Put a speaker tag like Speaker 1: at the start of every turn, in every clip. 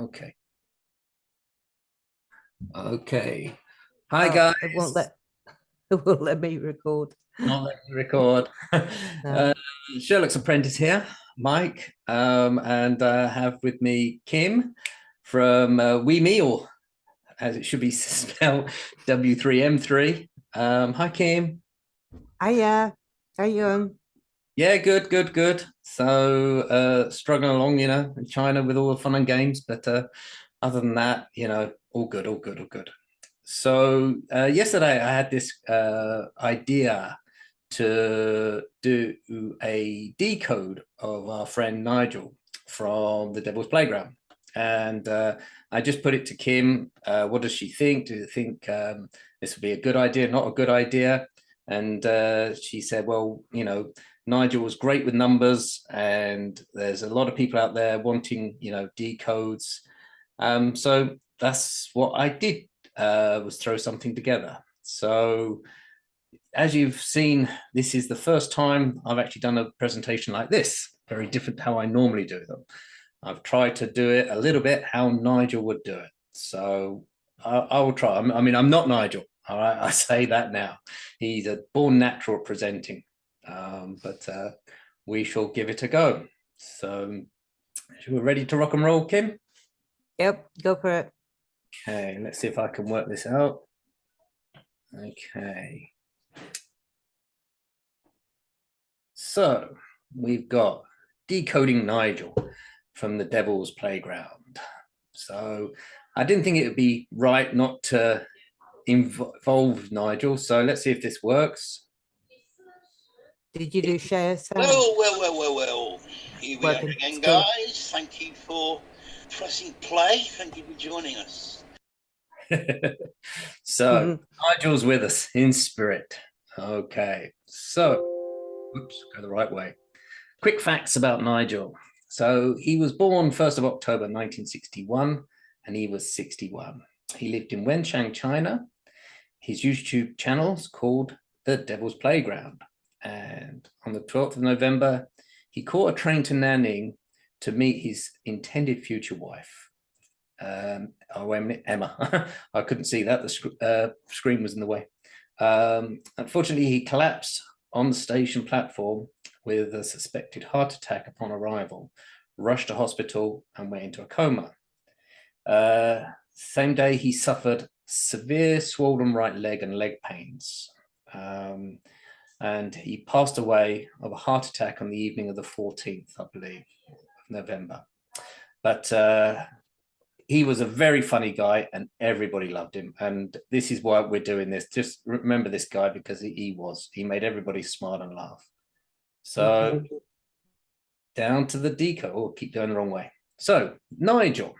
Speaker 1: Okay. Okay. Hi
Speaker 2: Oh,
Speaker 1: guys.
Speaker 2: it won't let me record.
Speaker 1: Not letting me record.
Speaker 2: No.
Speaker 1: Sherlock's Apprentice here, Mike, and have with me Kim from We Me, or as it should be spelled, W3M3. Hi Kim.
Speaker 2: Hiya. How you on?
Speaker 1: Yeah, good, good, good. So struggling along, in China with all the fun and games, but other than that, all good, all good, all good. So yesterday I had this idea to do a decode of our friend Nigel from the Devil's Playground. And I just put it to Kim. What does she think? Do you think this would be a good idea, not a good idea? And she said, well, Nigel was great with numbers, and there's a lot of people out there wanting, decodes. So that's what I did, was throw something together. So as you've seen, this is the first time I've actually done a presentation like this, very different to how I normally do them. I've tried to do it a little bit how Nigel would do it. So I will try. I mean, I'm not Nigel. All right, I say that now. He's a born natural at presenting, but we shall give it a go. So we're ready to rock and roll, Kim?
Speaker 2: Yep, go for it.
Speaker 1: Okay, let's see if I can work this out. Okay. So we've got Decoding Nigel from the Devil's Playground. So I didn't think it would be right not to involve Nigel. So let's see if this works.
Speaker 2: Did you do share sound?
Speaker 3: Well. Here we are again, guys. Thank you for pressing play. Thank you for joining us.
Speaker 1: So Nigel's with us in spirit. Okay. So, oops, go the right way. Quick facts about Nigel. So he was born 1st of October 1961, and he was 61. He lived in Wenchang, China. His YouTube channel is called The Devil's Playground. And on the 12th of November, he caught a train to Nanning to meet his intended future wife. Oh, wait a minute, Emma. I couldn't see that. The screen was in the way. Unfortunately, he collapsed on the station platform with a suspected heart attack upon arrival, rushed to hospital and went into a coma. Same day, he suffered severe swollen right leg and leg pains. And he passed away of a heart attack on the evening of the 14th, I believe, of November. But he was a very funny guy and everybody loved him. And this is why we're doing this. Just remember this guy because he made everybody smile and laugh. So down to the decode. Oh, keep going the wrong way. So Nigel,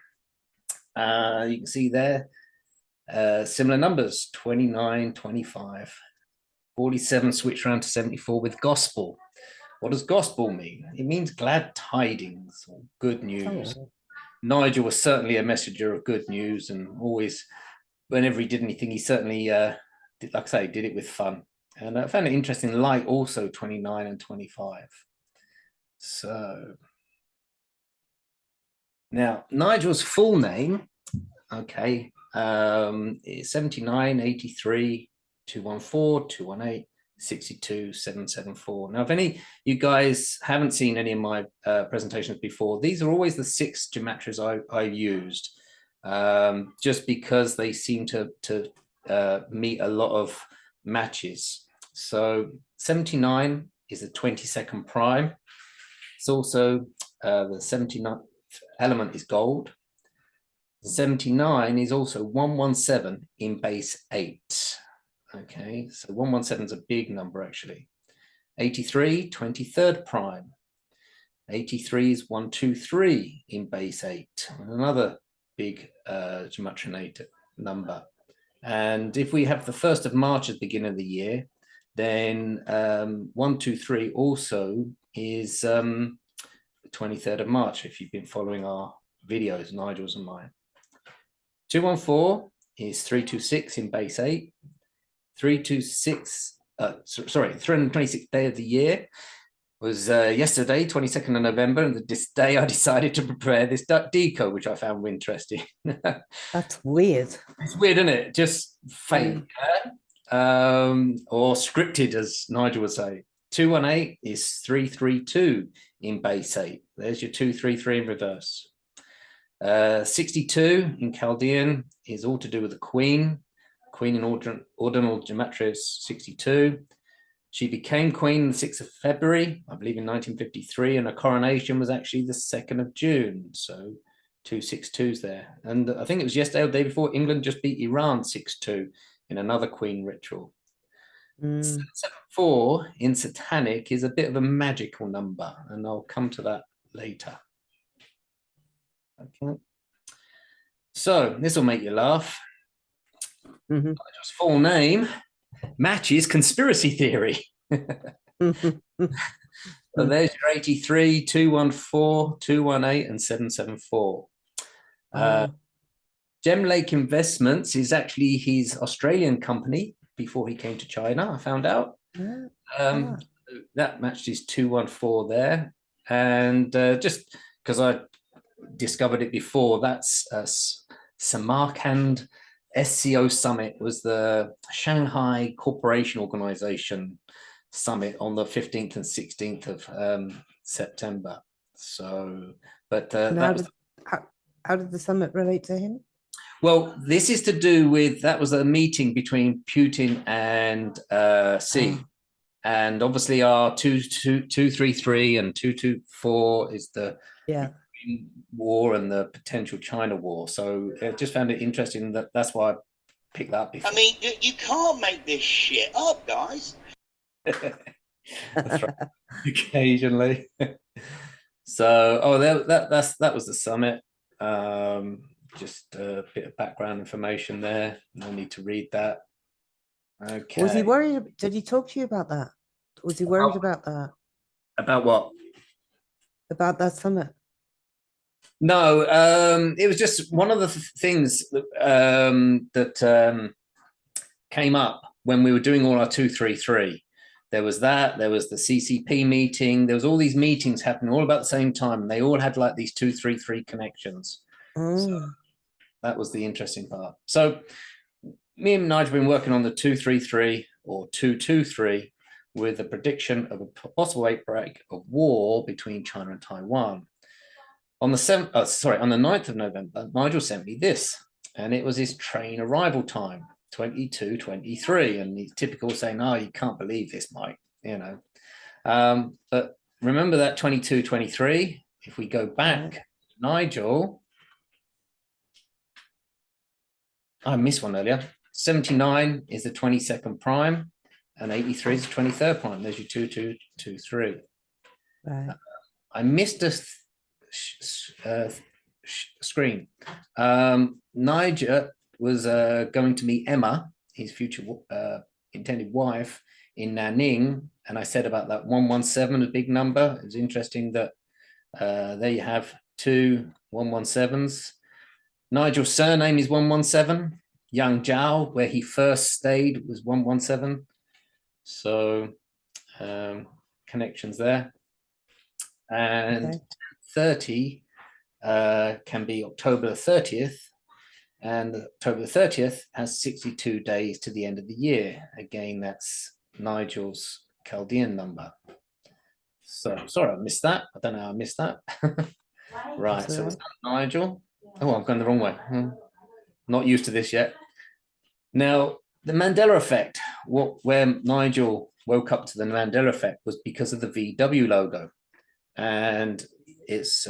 Speaker 1: you can see there, similar numbers, 29, 25. 47 switched around to 74 with gospel. What does gospel mean? It means glad tidings or good news. Oh. Nigel was certainly a messenger of good news, and always, whenever he did anything, he certainly, like I say, did it with fun. And I found it interesting, like also 29 and 25. So now Nigel's full name, okay, is 79, 83, 214, 218, 62, 774. Now, if any you guys haven't seen any of my presentations before, these are always the 6 gematries I used, just because they seem to meet a lot of matches. So 79 is the 22nd prime. It's also the 79th element is gold. 79 is also 117 in base 8. Okay, so 117 is a big number actually. 83, 23rd prime. 83 is 123 in base 8. Another big gematronate number. And if we have the 1st of March at the beginning of the year, then 123 also is the 23rd of March, if you've been following our videos, Nigel's and mine. 214 is 326 in base 8. 326, 326th day of the year, was yesterday, 22nd of November, and this day I decided to prepare this decode, which I found interesting.
Speaker 2: That's weird.
Speaker 1: It's weird, isn't it? Just fake, or scripted, as Nigel would say. 218 is 332 in base 8. There's your 233 in reverse. 62 in Chaldean is all to do with the Queen. Queen in ordinal gematria is 62. She became Queen the 6th of February, I believe in 1953, and her coronation was actually the 2nd of June. So 262s there. And I think it was yesterday or the day before, England just beat Iran 6-2 in another Queen ritual. 774 in Satanic is a bit of a magical number, and I'll come to that later. Okay. So this will make you laugh. Nigel's full name matches conspiracy theory. So there's your 83, 214, 218, and 774. Gem Lake Investments is actually his Australian company before he came to China, I found out. That matched his 214 there. And just because I discovered it before, that's Samarkand SCO Summit, was the Shanghai Corporation Organization Summit on the 15th and 16th of September. So, but
Speaker 2: how did the summit relate to him?
Speaker 1: Well, this is to do with, that was a meeting between Putin and Xi. And obviously our 233 and 224 is the war and the potential China war. So I just found it interesting that's why I picked that up before.
Speaker 3: I mean, you can't make this shit up, guys.
Speaker 1: That's right. Occasionally. So, that was the summit. Just a bit of background information there. No need to read that. Okay.
Speaker 2: Was he worried? Did he talk to you about that? Was he worried about that?
Speaker 1: About what?
Speaker 2: About that summit?
Speaker 1: No, it was just one of the things that came up when we were doing all our 233. There was that, there was the CCP meeting, there was all these meetings happening all about the same time, and they all had like these 233 connections. So that was the interesting part. So me and Nige have been working on the 233 or 223 with a prediction of a possible outbreak of war between China and Taiwan. On the 9th of November, Nigel sent me this, and it was his train arrival time, 22:23, and he's typical saying, "Oh, you can't believe this, Mike," you know. But remember that 22:23. If we go back, Nigel, I missed one earlier. 79 is the 22nd prime, and 83 is the 23rd prime. There's your 2223.
Speaker 2: Right.
Speaker 1: I missed a screen. Nige was going to meet Emma, his future intended wife, in Nanning, and I said about that 117, a big number. It's interesting that there you have two 117s. Nigel's surname is 117. Yang Zhao, where he first stayed, was 117. So connections there. And 30 can be October 30th, and October 30th has 62 days to the end of the year. Again, that's Nigel's Chaldean number. So sorry, I missed that. I don't know how I missed that. Right, so it's Nigel. Oh, I've gone the wrong way. Not used to this yet. Now, the Mandela effect, where Nigel woke up to the Mandela effect was because of the VW logo. And it's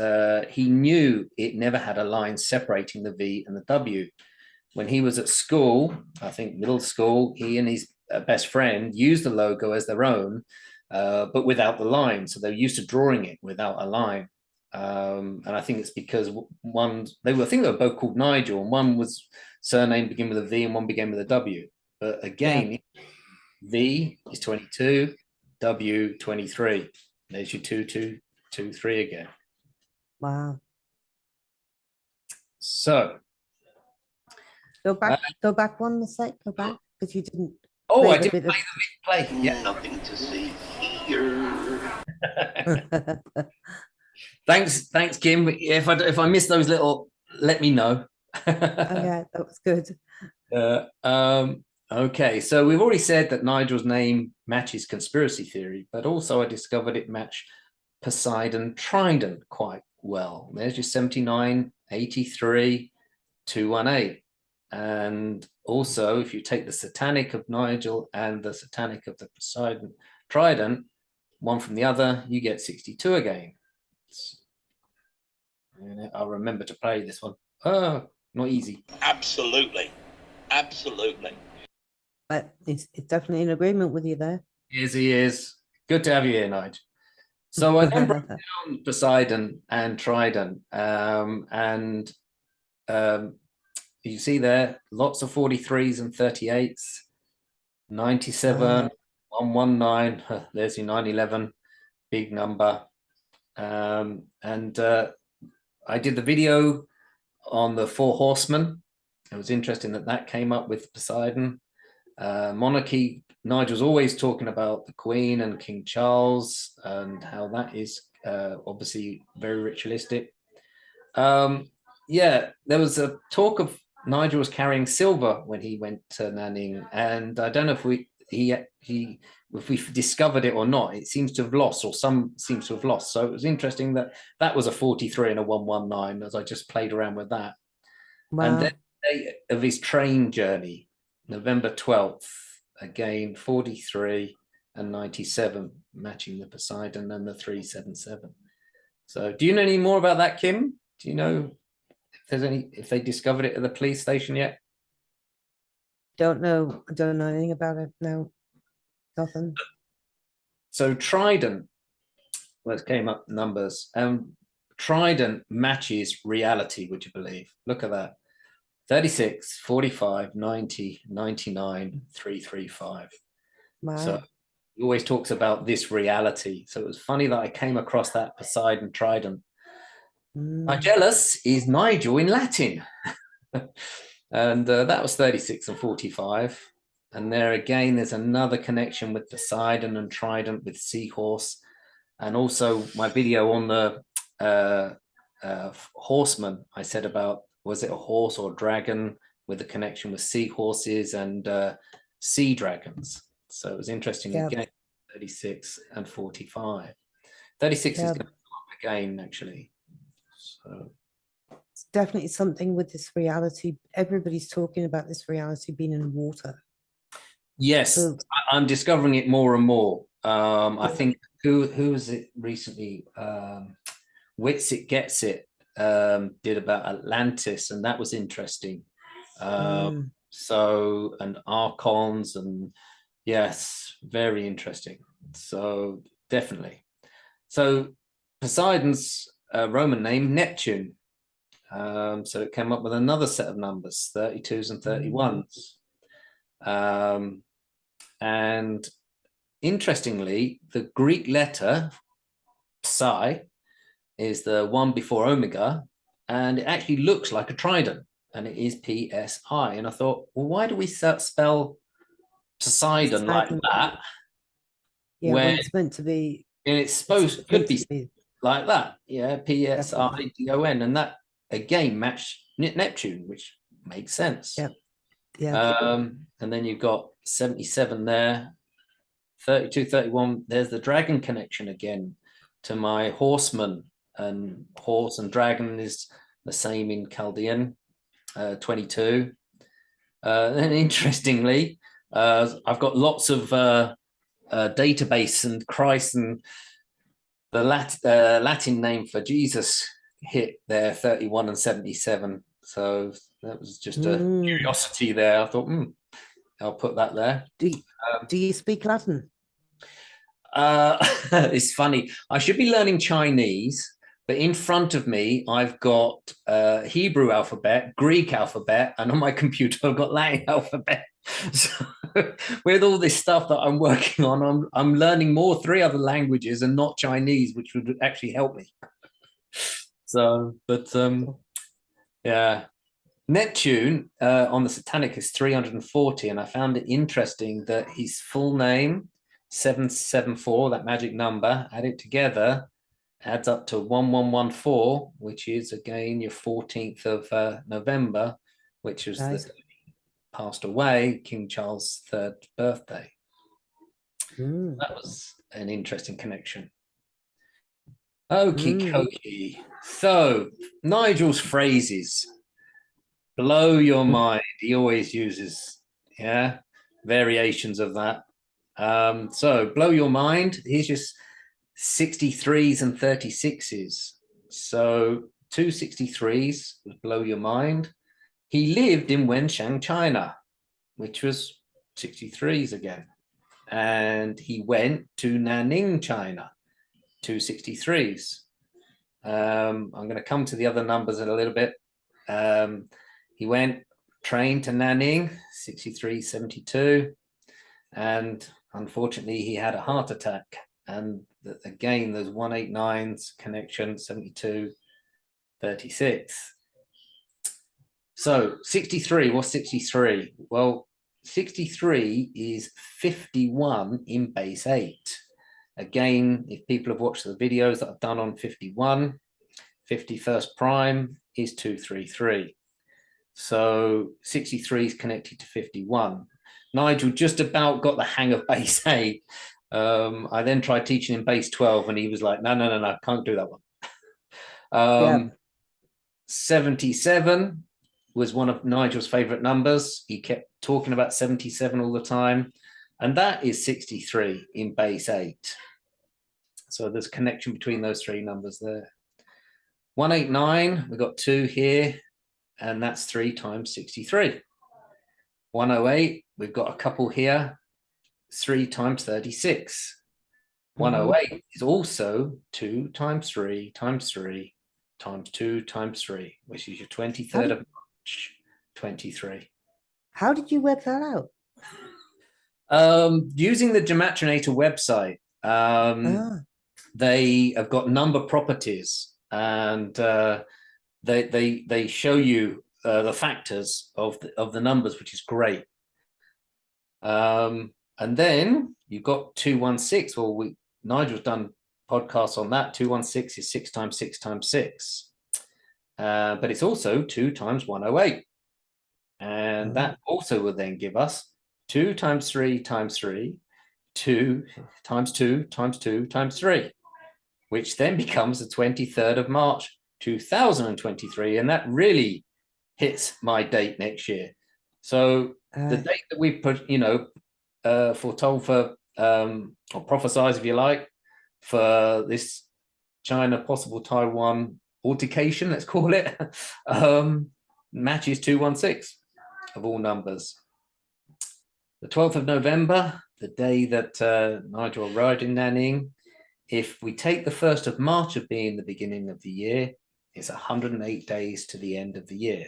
Speaker 1: he knew it never had a line separating the V and the W. When he was at school, I think middle school, he and his best friend used the logo as their own, but without the line. So they're used to drawing it without a line. And I think it's because I think they were both called Nigel, and one was surname began with a V and one began with a W. But again, V is 22, W 23. There's your 2223 again.
Speaker 2: Wow.
Speaker 1: So
Speaker 2: go back one mistake. Go back because you didn't.
Speaker 1: Oh, I didn't play. Yeah.
Speaker 3: Nothing to see here.
Speaker 1: Thanks, Kim. If I miss those little, let me know.
Speaker 2: Yeah, that was good.
Speaker 1: Okay, so we've already said that Nigel's name matches conspiracy theory, but also I discovered it matched Poseidon Trident quite well. There's your 79, 83, 218. And also, if you take the satanic of Nigel and the satanic of the Poseidon Trident, one from the other, you get 62 again. I'll remember to play this one. Oh, not easy.
Speaker 3: Absolutely. Absolutely.
Speaker 2: But it's definitely in agreement with you there.
Speaker 1: Yes, he is. Good to have you here, Nige. So I then broke down Poseidon and Trident, you see there lots of 43s and 38s, 97, 119. There's your 911, big number. I did the video on the four horsemen. It was interesting that came up with Poseidon. Monarchy, Nigel's always talking about the Queen and King Charles and how that is obviously very ritualistic. Yeah, there was a talk of Nigel was carrying silver when he went to Nanning, and I don't know if we discovered it or not. It seems to have lost, or some seems to have lost. So it was interesting that was a 43 and a 119 as I just played around with that.
Speaker 2: Wow.
Speaker 1: And then the day of his train journey, November 12th, again 43 and 97, matching the Poseidon and the 377. So do you know any more about that, Kim? Do you know if they discovered it at the police station yet?
Speaker 2: Don't know. I don't know anything about it. No, nothing.
Speaker 1: So Trident, well, it came up numbers. Trident matches reality, would you believe? Look at that. 36, 45, 90, 99, 335.
Speaker 2: Wow.
Speaker 1: So he always talks about this reality. So it was funny that I came across that Poseidon Trident. Nigellus is Nigel in Latin. And that was 36 and 45. And there again, there's another connection with Poseidon and Trident with seahorse. And also my video on the horseman, I said about, was it a horse or a dragon with a connection with seahorses and sea dragons. So it was interesting again, 36 and 45. 36 is going to come up again, actually. So
Speaker 2: it's definitely something with this reality. Everybody's talking about this reality being in water.
Speaker 1: Yes, so, I'm discovering it more and more. I think who was it recently? Wits It Gets It did about Atlantis, and that was interesting. So, and archons, and yes, very interesting. So definitely. So Poseidon's Roman name, Neptune. So it came up with another set of numbers, 32s and 31s. And interestingly, the Greek letter psi is the one before omega, and it actually looks like a trident, and it is PSI. And I thought, well, why do we spell Poseidon like that?
Speaker 2: Yeah, when it's meant to be.
Speaker 1: It's supposed could be like that. Yeah, PSIDON, and that again matched Neptune, which makes sense.
Speaker 2: Yeah. Yeah.
Speaker 1: And then you've got 77 there, 32, 31. There's the dragon connection again to my horseman, and horse and dragon is the same in Chaldean, 22. And interestingly, I've got lots of database and Christ and the Latin name for Jesus hit there, 31 and 77. So that was just a curiosity there. I thought, I'll put that there.
Speaker 2: Do you speak Latin?
Speaker 1: It's funny. I should be learning Chinese, but in front of me, I've got Hebrew alphabet, Greek alphabet, and on my computer, I've got Latin alphabet. So with all this stuff that I'm working on, I'm learning three other languages and not Chinese, which would actually help me. So, but yeah. Neptune on the Satanic is 340, and I found it interesting that his full name 774, that magic number, add it together, adds up to 1114, which is again your 14th of November, which was
Speaker 2: Nice.
Speaker 1: the day he passed away, King Charles III's birthday. That was an interesting connection. Okie dokie. So Nigel's phrases blow your mind. He always uses variations of that. So blow your mind. Here's just 63s and 36s. So 2 63s would blow your mind. He lived in Wenshan, China, which was 63s again. And he went to Nanning, China, 2 63s. I'm going to come to the other numbers in a little bit. He went train to Nanning, 6372. And unfortunately, he had a heart attack. And again, there's 189's connection, 72, 36. So 63, what's 63? Well, 63 is 51 in base 8. Again, if people have watched the videos that I've done on 51, 51st prime is 233. So 63 is connected to 51. Nigel just about got the hang of base 8. I then tried teaching him base 12 and he was like, no, can't do that one. 77 was one of Nigel's favorite numbers. He kept talking about 77 all the time. And that is 63 in base 8. So there's a connection between those three numbers there. 189, we've got 2 here, and that's 3 times 63. 108, we've got a couple here, 3 times 36. 108 is also 2 times 3 times 3 times 2 times 3, which is your 23rd of March, 23.
Speaker 2: How did you work that out?
Speaker 1: Using the Gematrinator website, they have got number properties, and they show you the factors of the numbers, which is great. And then you've got 216. Well, Nigel's done podcasts on that. 216 is 6 times 6 times 6, but it's also 2 times 108, and that also will then give us 2 times 3 times 3, 2 times 2 times 2 times 3, which then becomes the 23rd of March, 2023. And that really hits my date next year. So the date that we put, foretold for, or prophesied, if you like, for this China possible Taiwan altercation, let's call it, matches 216 of all numbers. The 12th of November, the day that Nigel arrived in Nanning, if we take the 1st of March of being the beginning of the year, it's 108 days to the end of the year.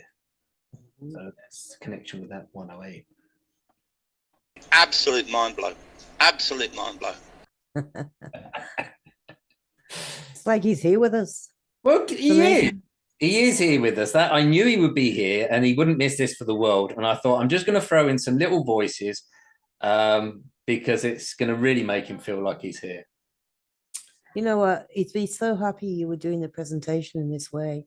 Speaker 1: So that's the connection with that 108.
Speaker 3: Absolute mind blow. Absolute mind blow.
Speaker 2: It's like he's here with us.
Speaker 1: Well, he is here with us. That I knew he would be here and he wouldn't miss this for the world. And I thought, I'm just going to throw in some little voices because it's going to really make him feel like he's here.
Speaker 2: You know what? He'd be so happy you were doing the presentation in this way.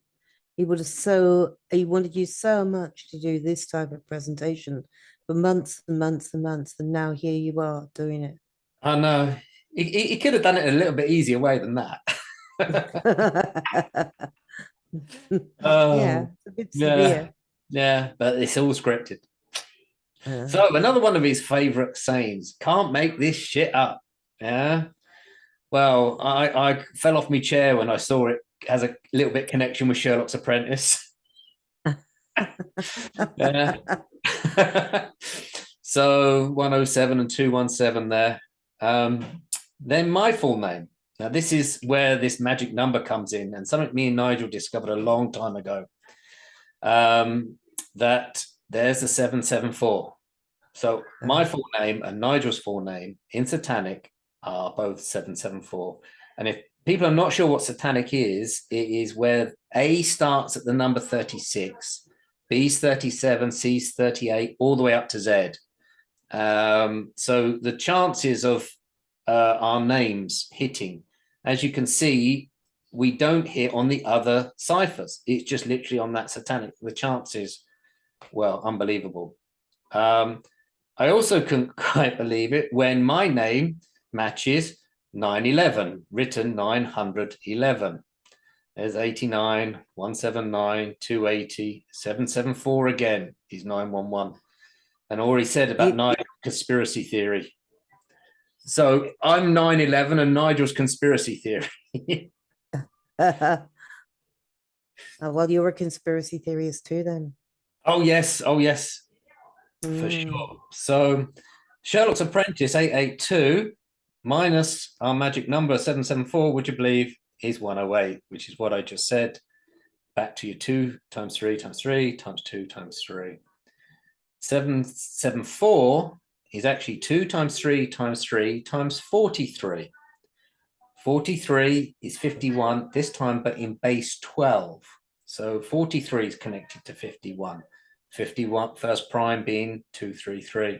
Speaker 2: He wanted you so much to do this type of presentation for months and months and months, and now here you are doing it.
Speaker 1: I know. He could have done it a little bit easier way than that.
Speaker 2: Yeah, it's a bit severe.
Speaker 1: Yeah, but it's all scripted. So another one of his favorite sayings: "Can't make this shit up." Yeah. Well, I fell off my chair when I saw it has a little bit connection with Sherlock's Apprentice. Yeah. So 107 and 217 there. Then my full name. Now this is where this magic number comes in, and something me and Nigel discovered a long time ago. That there's a 774. So my full name and Nigel's full name in Satanic are both 774. And if people are not sure what Satanic is, it is where A starts at the number 36, B's 37, C's 38, all the way up to Z. So the chances of our names hitting. As you can see, we don't hit on the other ciphers. It's just literally on that satanic. The chances, well, unbelievable. I also couldn't quite believe it when my name matches 911, written 911. There's 89, 179, 280, 774 again is 911. And already said about Nigel conspiracy theory. So I'm 911 and Nigel's conspiracy theory.
Speaker 2: Well, you're a conspiracy theorist too, then.
Speaker 1: Oh, yes. Oh, yes. For sure. So Sherlock's Apprentice 882 minus our magic number 774, would you believe, is 108, which is what I just said. Back to your 2 times 3 times 3 times 2 times 3. 774 is actually 2 times 3 times 3 times 43. 43 is 51 this time, but in base 12. So 43 is connected to 51. 51, first prime being 233.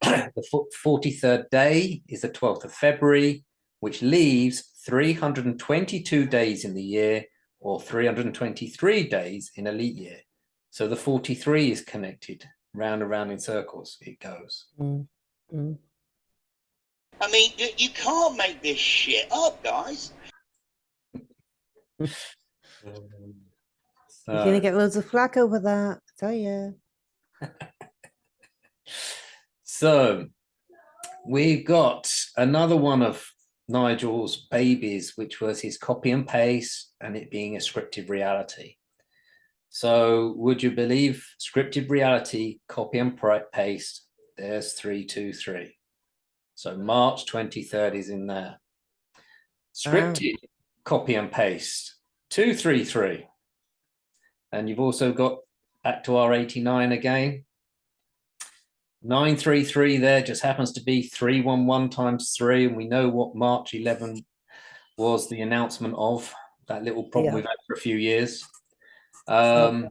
Speaker 1: The 43rd day is the 12th of February, which leaves 322 days in the year, or 323 days in a leap year. So the 43 is connected, round and round in circles it goes.
Speaker 3: I mean, you can't make this shit up, guys.
Speaker 2: You're going to get loads of flack over that, I tell you.
Speaker 1: So we've got another one of Nigel's babies, which was his copy and paste and it being a scripted reality. So would you believe scripted reality, copy and paste, there's 323. So March 23rd is in there. Scripted copy and paste, 233. And you've also got back to our 89 again. 933 there just happens to be 311 times 3. And we know what March 11 was the announcement of that little problem we've had for a few years. Scripted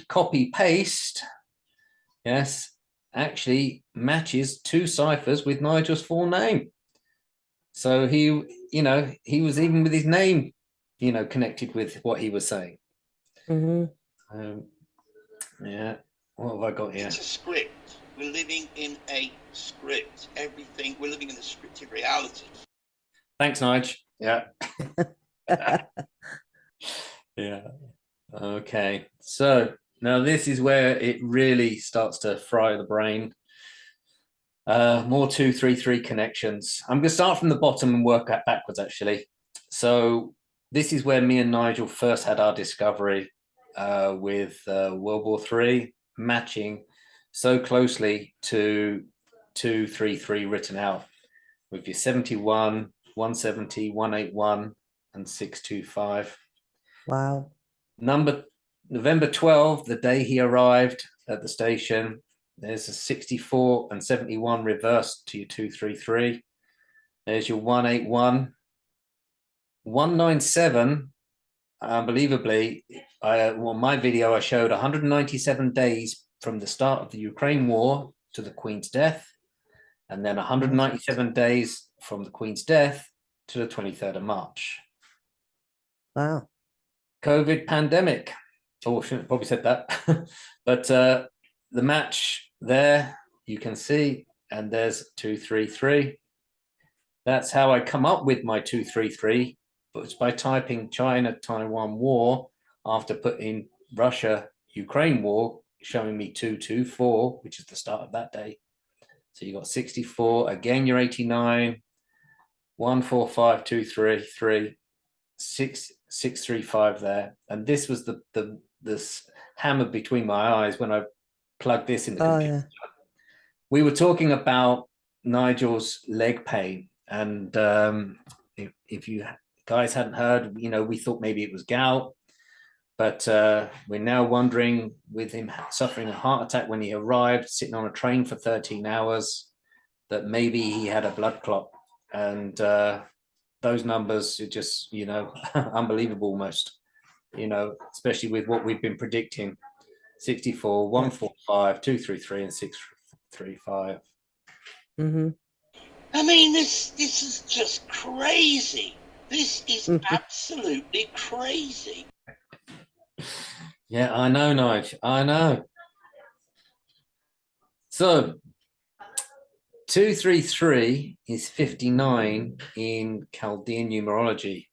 Speaker 1: copy paste, yes, actually matches 2 ciphers with Nigel's full name. So he, you know, he was even with his name, you know, connected with what he was saying. Yeah, what have I got here?
Speaker 3: It's a script. We're living in a script. Everything, we're living in a scripted reality.
Speaker 1: Thanks, Nige. Yeah. Yeah. Okay. So now this is where it really starts to fry the brain. More 233 connections. I'm going to start from the bottom and work backwards, actually. So this is where me and Nigel first had our discovery with World War III matching so closely to 233 written out with your 71, 170, 181, and 625.
Speaker 2: Wow.
Speaker 1: November 12, the day he arrived at the station, there's a 64 and 71 reversed to your 233. There's your 181. 197, unbelievably, my video I showed 197 days from the start of the Ukraine war to the Queen's death, and then 197 days from the Queen's death to the 23rd of March.
Speaker 2: Wow.
Speaker 1: COVID pandemic. Oh, I shouldn't have probably said that. But the match there, you can see, and there's 233. That's how I come up with my 233, but it's by typing China-Taiwan war after putting Russia-Ukraine war, showing me 224, which is the start of that day. So you got 64, again, you're 89, 145, 233, 635 there. And this was this hammer between my eyes when I plugged this in the computer. Yeah. We were talking about Nigel's leg pain. And if you guys hadn't heard, you know, we thought maybe it was gout. But we're now wondering, with him suffering a heart attack when he arrived, sitting on a train for 13 hours, that maybe he had a blood clot. And those numbers are just, you know, unbelievable almost, you know, especially with what we've been predicting. 64, 145, 233, and 635.
Speaker 3: I mean, this is just crazy. This is absolutely crazy.
Speaker 1: Yeah, I know, Nige. I know. So 233 is 59 in Chaldean numerology.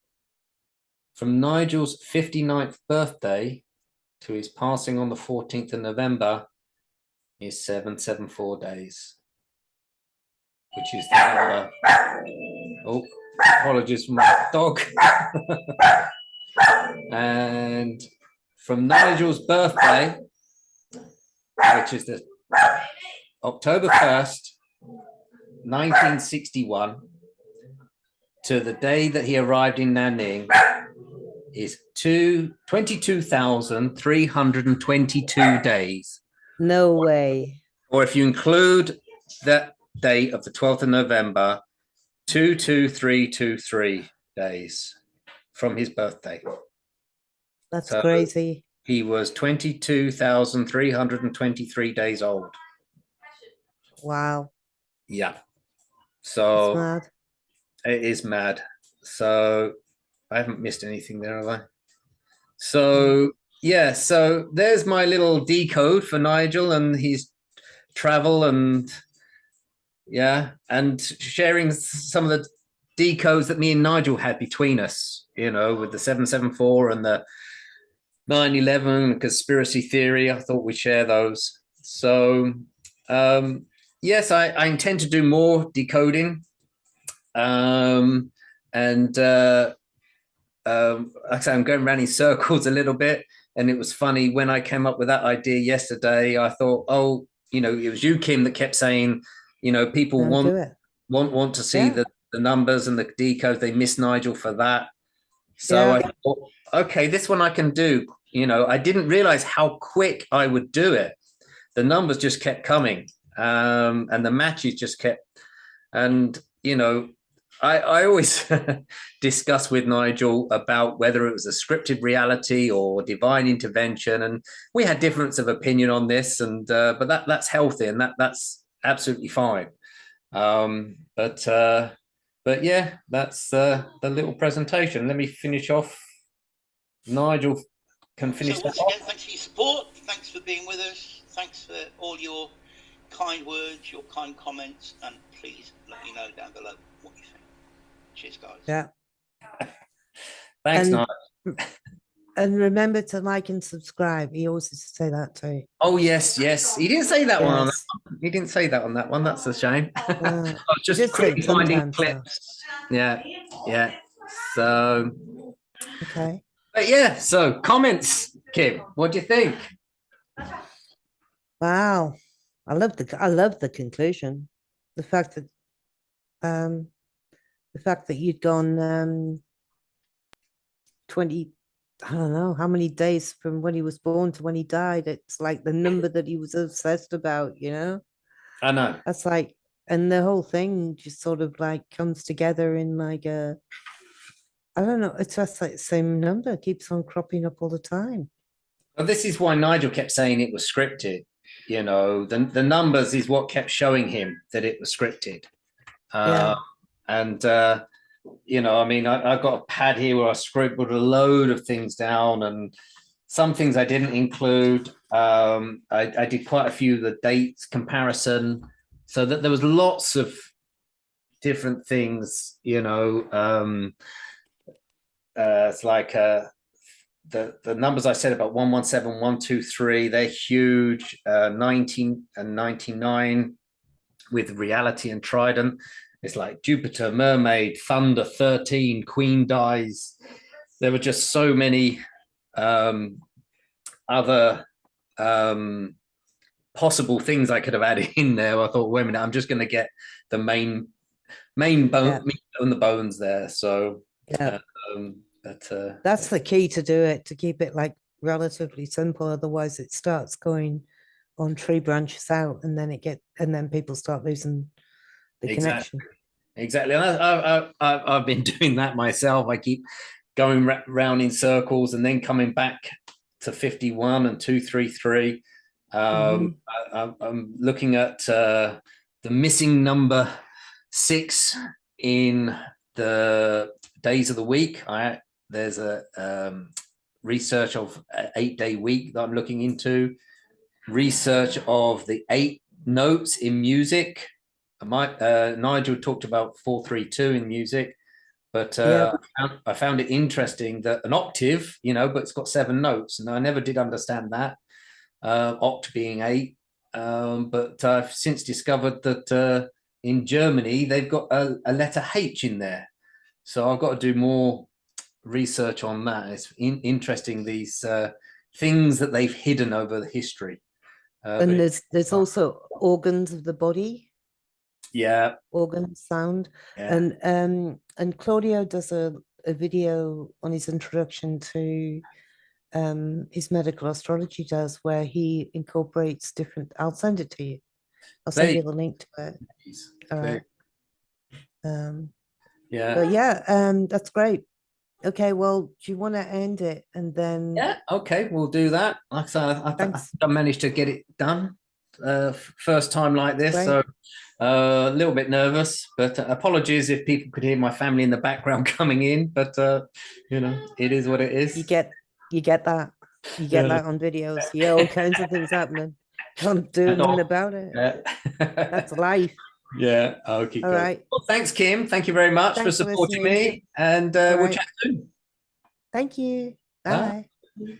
Speaker 1: From Nigel's 59th birthday to his passing on the 14th of November is 774 days, which is the number. Oh, apologies for my dog. And from Nigel's birthday, which is the October 1st, 1961, to the day that he arrived in Nanning is 22,322 days.
Speaker 2: No way.
Speaker 1: Or if you include that date of the 12th of November, 22323 days from his birthday.
Speaker 2: That's
Speaker 1: So
Speaker 2: crazy.
Speaker 1: he was 22,323 days old.
Speaker 2: Wow.
Speaker 1: Yeah.
Speaker 2: That's
Speaker 1: So
Speaker 2: mad.
Speaker 1: it is mad. So I haven't missed anything there, have I? So yeah, so there's my little decode for Nigel and his travel, and yeah, and sharing some of the decodes that me and Nigel had between us, you know, with the 774 and the 9/11 conspiracy theory. I thought we'd share those. So yes, I intend to do more decoding. And like I say, I'm going around in circles a little bit. And it was funny when I came up with that idea yesterday. I thought, oh, you know, it was you, Kim, that kept saying, you know, people want to see the numbers and the decode. They miss Nigel for that. So I thought, okay, this one I can do. You know, I didn't realize how quick I would do it. The numbers just kept coming, and the matches just kept. And you know, I always discuss with Nigel about whether it was a scripted reality or divine intervention, and we had difference of opinion on this. And but that's healthy, and that's absolutely fine. But yeah, that's the little presentation. Let me finish off. Nigel can finish
Speaker 3: so
Speaker 1: that
Speaker 3: once
Speaker 1: off.
Speaker 3: again, thanks for your support. Thanks for being with us. Thanks for all your kind words, your kind comments, and please let me know down below what you think. Cheers, guys.
Speaker 2: Yeah.
Speaker 1: Thanks, Nigel.
Speaker 2: And remember to like and subscribe. He always used to say that too.
Speaker 1: Oh yes, yes. He didn't say that one on that one. He didn't say that on that one. That's a shame. I was just quickly finding clips. Yeah, yeah. So
Speaker 2: okay.
Speaker 1: But yeah, so comments, Kim. What do you think?
Speaker 2: Wow. I love the conclusion. The fact that you'd gone 20, I don't know how many days from when he was born to when he died. It's like the number that he was obsessed about, you know?
Speaker 1: I know.
Speaker 2: That's like, and the whole thing just sort of like comes together in like a, I don't know, it's just like the same number keeps on cropping up all the time.
Speaker 1: Well, this is why Nigel kept saying it was scripted. You know, the numbers is what kept showing him that it was scripted. And you know, I mean, I've got a pad here where I scribbled a load of things down, and some things I didn't include. I did quite a few of the dates comparison, so that there was lots of different things, you know. It's like the numbers I said about 117, 123, they're huge. 19 and 99 with reality and trident. It's like Jupiter, Mermaid, Thunder, 13, Queen dies. There were just so many other possible things I could have added in there. I thought, wait a minute, I'm just going to get the main bone and the bones there. So
Speaker 2: that's the key to do it, to keep it like relatively simple. Otherwise, it starts going on tree branches out, and then people start losing the connection.
Speaker 1: Exactly. I've been doing that myself. I keep going round in circles and then coming back to 51 and 233. I'm looking at the missing number 6 in the days of the week. There's a research of an 8-day week that I'm looking into, research of the 8 notes in music. Nigel talked about 4-3-2 in music, but I found it interesting that an octave, but it's got 7 notes, and I never did understand that, oct being 8. But I've since discovered that in Germany they've got a letter H in there, so I've got to do more research on that. It's interesting, these things that they've hidden over the history.
Speaker 2: And there's also organs of the body.
Speaker 1: Yeah.
Speaker 2: Organ sound.
Speaker 1: Yeah.
Speaker 2: And Claudio does a video on his introduction to his medical astrology where he incorporates different. I'll send it to you. I'll send you the link to it. All right.
Speaker 1: Yeah.
Speaker 2: But yeah, that's great. Okay, well, do you want to end it and then?
Speaker 1: Yeah, okay, we'll do that. Like I said, I think I managed to get it done first time like this. Great. So a little bit nervous, but apologies if people could hear my family in the background coming in, but it is what it is.
Speaker 2: You get that. You get that on videos. Yeah, all kinds of things happening. Can't do nothing about it. Yeah. That's life.
Speaker 1: Yeah. Okay.
Speaker 2: All right.
Speaker 1: Well, thanks, Kim. Thank you very much for supporting me, and we'll chat soon.
Speaker 2: Thank you. Bye. Bye.